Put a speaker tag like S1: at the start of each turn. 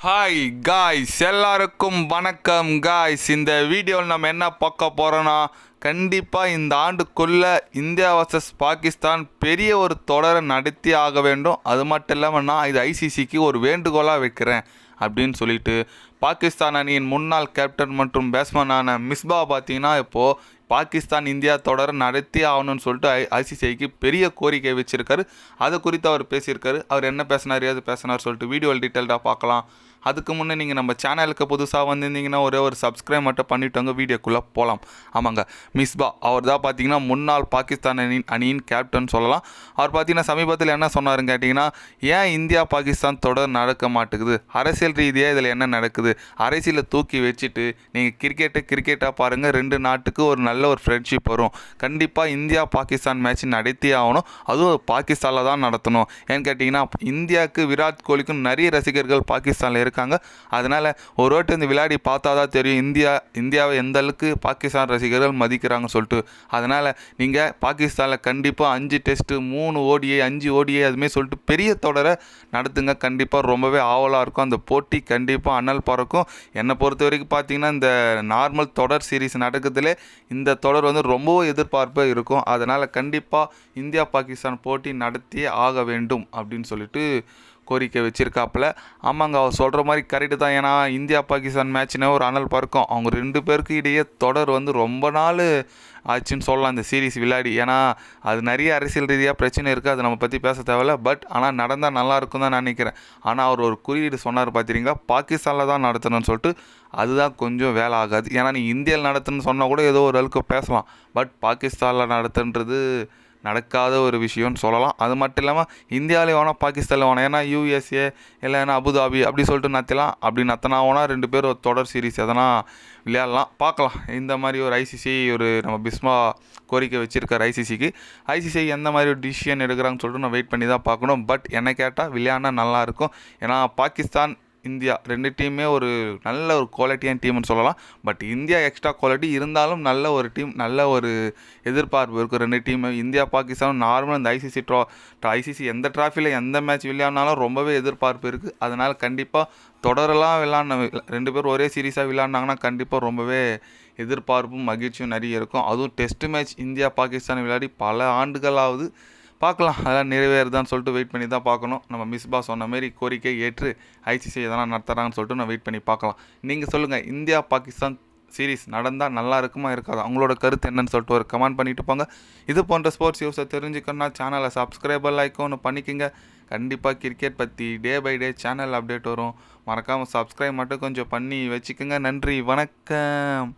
S1: Hi guys, எல்லாருக்கும் வணக்கம் guys. இந்த வீடியோவில் நம்ம என்ன பார்க்க போகிறோன்னா, கண்டிப்பாக இந்த ஆண்டுக்குள்ளே இந்தியா வர்சஸ் பாகிஸ்தான் பெரிய ஒரு தொடரை நடத்தி ஆக வேண்டும். அது மட்டும் இல்லாமல் நான் இது ஐசிசிக்கு ஒரு வேண்டுகோளாக வைக்கிறேன் அப்படின்னு சொல்லிட்டு பாகிஸ்தான் அணியின் முன்னாள் கேப்டன் மற்றும் பேட்ஸ்மேனான மிஸ்பா பார்த்தீங்கன்னா இப்போது பாகிஸ்தான் இந்தியா தொடரை நடத்தி ஆகணும்னு சொல்லிட்டு ஐசிசிஐக்கு பெரிய கோரிக்கை வச்சுருக்காரு. அது குறித்து அவர் பேசியிருக்காரு. அவர் என்ன பேசினார், ஏது பேசினார் சொல்லிட்டு வீடியோவில் டீட்டெயில்டாக பார்க்கலாம். அதுக்கு முன்னே நீங்கள் நம்ம சேனலுக்கு புதுசாக வந்திருந்தீங்கன்னா ஒரே ஒரு சப்ஸ்கிரைப் மட்டும் பண்ணிவிட்டோங்க, வீடியோக்குள்ளே போகலாம். ஆமாங்க, மிஸ்பா அவர் தான் பார்த்தீங்கன்னா முன்னாள் பாகிஸ்தான் அணியின் கேப்டன் சொல்லலாம். அவர் பார்த்தீங்கன்னா சமீபத்தில் என்ன சொன்னாருன்னு கேட்டிங்கன்னா, ஏன் இந்தியா பாகிஸ்தான் தொடர் நடக்க மாட்டேங்குது, அரசியல் ரீதியாக இதில் என்ன நடக்குது, அரசியலை தூக்கி வச்சுட்டு நீங்கள் கிரிக்கெட்டாக பாருங்கள், ரெண்டு நாட்டுக்கு ஒரு நல்ல ஒரு ஃப்ரெண்ட்ஷிப் வரும். கண்டிப்பாக இந்தியா பாகிஸ்தான் மேட்ச் நடத்தி ஆகணும், அதுவும் பாகிஸ்தானில் தான் நடத்தணும். ஏன்னு கேட்டிங்கன்னா இந்தியாவுக்கு விராட் கோலிக்கும் நிறைய ரசிகர்கள் பாகிஸ்தானில் இருக்காங்க. அதனால் ஒரு வாட்டி இந்த விளையாடி பார்த்தா தான் தெரியும் இந்தியாவை எந்த அளவுக்கு பாகிஸ்தான் ரசிகர்கள் மதிக்கிறாங்க சொல்லிட்டு. அதனால் நீங்கள் பாகிஸ்தானில் கண்டிப்பாக 5 டெஸ்ட்டு 3 ஓடிஐ 5 ஓடிஐ அதுமாரி சொல்லிட்டு பெரிய தொடரை நடத்துங்க. கண்டிப்பாக ரொம்பவே ஆவலாக இருக்கும். அந்த போட்டி கண்டிப்பாக அனல் பறக்கும். என்னை பொறுத்த வரைக்கும் பார்த்தீங்கன்னா இந்த நார்மல் தொடர் சீரீஸ் நடக்கிறதுலே இந்த தொடர் வந்து ரொம்ப எதிர்பார்ப்பே இருக்கும். அதனால் கண்டிப்பாக இந்தியா பாகிஸ்தான் போட்டி நடத்தியே ஆக வேண்டும் அப்படின்னு சொல்லிட்டு கோரிக்கை வச்சுருக்காப்புல. ஆமாங்க, அவர் சொல்கிற மாதிரி கரெக்டு தான். ஏன்னா இந்தியா பாகிஸ்தான் மேட்ச்னே ஒரு அனல் பறக்கும். அவங்க 2 பேருக்கு இடையே தொடர் வந்து ரொம்ப நாள் ஆச்சுன்னு சொல்லலாம் இந்த சீரீஸ் விளையாடி. ஏன்னா அது நிறைய அரசியல் ரீதியாக பிரச்சனை இருக்குது, அதை நம்ம பற்றி பேச தேவையில்ல. பட் ஆனால் நடந்தால் நல்லாயிருக்கும் தான் நினைக்கிறேன். ஆனால் அவர் ஒரு குறியீடு சொன்னார் பார்த்துறீங்களா, பாகிஸ்தானில் தான் நடத்தணும்னு சொல்லிட்டு. அதுதான் கொஞ்சம் வேலை ஆகாது. ஏன்னா நீ இந்தியாவில் நடத்துன்னு சொன்னால் கூட ஏதோ ஒரு அளவுக்கு பேசலாம். பட் பாகிஸ்தானில் நடத்துன்றது நடக்காத ஒரு விஷயம்னு சொல்லலாம். அது மட்டும் இல்லாமல் இந்தியாவிலே வேணால் பாகிஸ்தானில் வேணாம், ஏன்னா யூஎஸ்ஏ இல்லைன்னா அபுதாபி அப்படி சொல்லிட்டு நடத்தலாம். அப்படி நடத்தினா வேணால் 2 பேர் ஒரு தொடர் சீரீஸ் எதனா விளையாடலாம், பார்க்கலாம். இந்த மாதிரி ஒரு ஐசிசி ஒரு நம்ம பிஸ்மா கோரிக்கை வச்சுருக்கார் ஐசிசிக்கு. ஐசிசி எந்த மாதிரி ஒரு டிசிஷன் எடுக்கிறாங்கன்னு சொல்லிட்டு நான் வெயிட் பண்ணி தான் பார்க்கணும். பட் என்ன கேட்டால் விளையாடினா நல்லாயிருக்கும். ஏன்னா பாகிஸ்தான் இந்தியா 2 டீமே ஒரு நல்ல ஒரு குவாலிட்டியான டீம்னு சொல்லலாம். பட் இந்தியா எக்ஸ்ட்ரா குவாலிட்டி இருந்தாலும் நல்ல ஒரு டீம், நல்ல ஒரு எதிர்பார்ப்பு இருக்கும் 2 டீமு. இந்தியா பாகிஸ்தான் நார்மல் இந்த ஐசிசி எந்த ட்ராஃபியில் எந்த மேட்ச் விளையாடினாலும் ரொம்பவே எதிர்பார்ப்பு இருக்குது. அதனால் கண்டிப்பாக தொடரெல்லாம் விளையாடின 2 பேர் ஒரே சீரீஸாக விளையாடினாங்கன்னா கண்டிப்பாக ரொம்பவே எதிர்பார்ப்பும் மகிழ்ச்சியும் நிறைய இருக்கும். அதுவும் டெஸ்ட் மேட்ச் இந்தியா பாகிஸ்தான் விளையாடி பல ஆண்டுகளாவது. பார்க்கலாம் அதெல்லாம் நிறைவேறுதான்னு சொல்லிட்டு வெயிட் பண்ணி தான் பார்க்கணும். நம்ம மிஸ்பா சொன்ன மாரி கோரிக்கை ஏற்று ஐசிசி எதனால் நடத்துகிறாங்கன்னு சொல்லிட்டு நான் வெயிட் பண்ணி பார்க்கலாம். நீங்கள் சொல்லுங்கள், இந்தியா பாகிஸ்தான் சீரீஸ் நடந்தால் நல்லா இருக்குமா இருக்காது, அவங்களோட கருத்து என்னன்னு சொல்லிட்டு ஒரு கமெண்ட் பண்ணிட்டு போங்க. இது போன்ற ஸ்போர்ட்ஸ் நியூஸை தெரிஞ்சுக்கணுன்னா சேனலை சப்ஸ்கிரைபர் லைக்கும் பண்ணிக்கோங்க. கண்டிப்பாக கிரிக்கெட் பற்றி day by day channel update வரும். மறக்காமல் சப்ஸ்கிரைப் மட்டும் கொஞ்சம் பண்ணி வச்சுக்கோங்க. நன்றி, வணக்கம்.